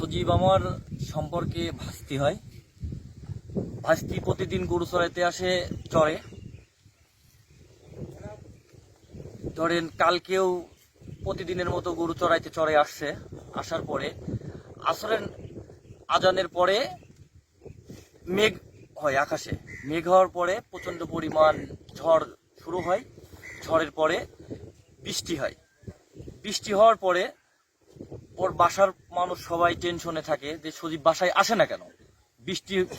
সজীব আমার সম্পর্কে ভাস্তি হয়। ভাস্তি প্রতিদিন গরু চড়াইতে আসে চরে। ধরেন কালকেও প্রতিদিনের মতো গরু চড়াইতে চরে আসছে। আসার পরে আসরের আজানের পরে মেঘ হয় আকাশে। মেঘ হওয়ার পরে প্রচন্ড পরিমাণ ঝড় শুরু হয়। ঝড়ের পরে বৃষ্টি হয়। বৃষ্টি হওয়ার পরে ওর বাসার মানুষ সবাই টেনশনে থাকে যে সজীব বাসায় আসে না কেন।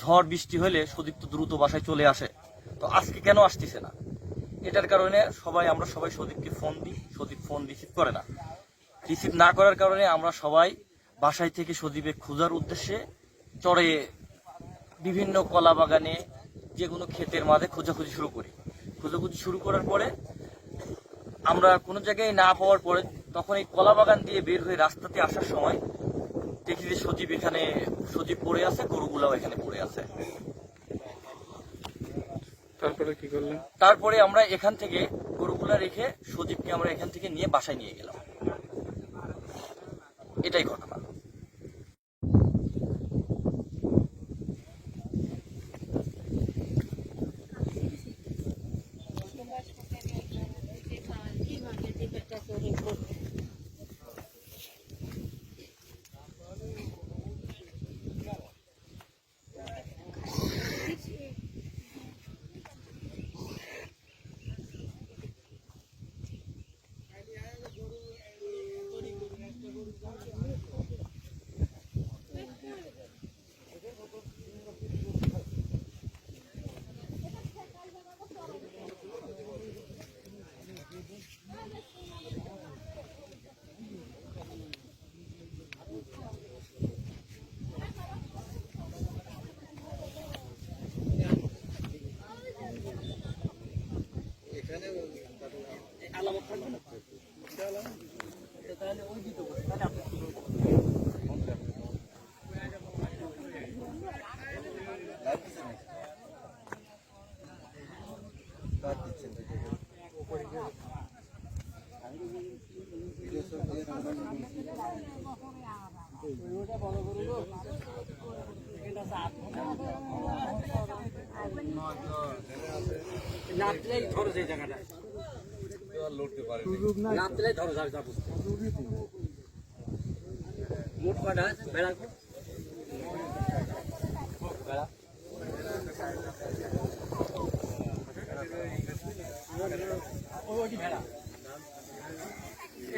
ঝড় বৃষ্টি হলে সজীব তো দ্রুত বাসায় চলে আসে, তো আজকে কেন আসতেছে না। এটার কারণে আমরা সবাই সজীবকে ফোন দিই, সজীব ফোন রিসিভ করে না। রিসিভ না করার কারণে আমরা সবাই বাসায় থেকে সজীবে খোঁজার উদ্দেশ্যে চরে বিভিন্ন কলা বাগানে যে কোনো ক্ষেতের মাঝে খোঁজাখুঁজি শুরু করি। খোঁজাখুঁজি শুরু করার পরে আমরা কোনো জায়গায় না পাওয়ার পরে তখন এই কলা বাগান দিয়ে বের হয়ে রাস্তাতে আসার সময় দেখি যে সজীব পড়ে আছে, গরুগুলাও এখানে পড়ে আছে। তারপরে কি করলেন? তারপরে আমরা এখান থেকে গরুগুলা রেখে সজীবকে আমরা এখান থেকে নিয়ে বাসায় নিয়ে গেলাম। এটাই ঘটনা।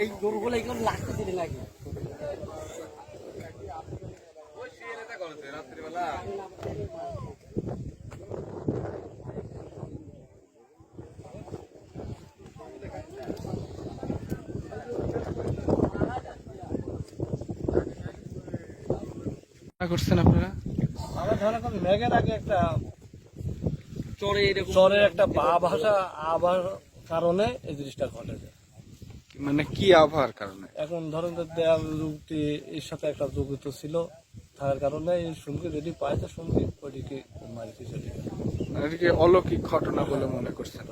এই গরুগুলো এগুলো লাগতে দিলে লাগে। করছেন আপনারা? আমরা ধরেন মেঘের আগে একটা চরের একটা ভাষা আবহাওয়ার কারণে এই জিনিসটা ঘটেছে। মানে কি আবহাওয়ার কারণে? এখন ধরেন যে দেয়াল যুগটি এর সাথে একটা যুগিত ছিল থাকার কারণে এই শুনকি যেটি পাইছে শুনকি ওইটিকে মারিতে চলে গেছে। মানে এটা কি অলৌকিক ঘটনা বলে মনে করছেন?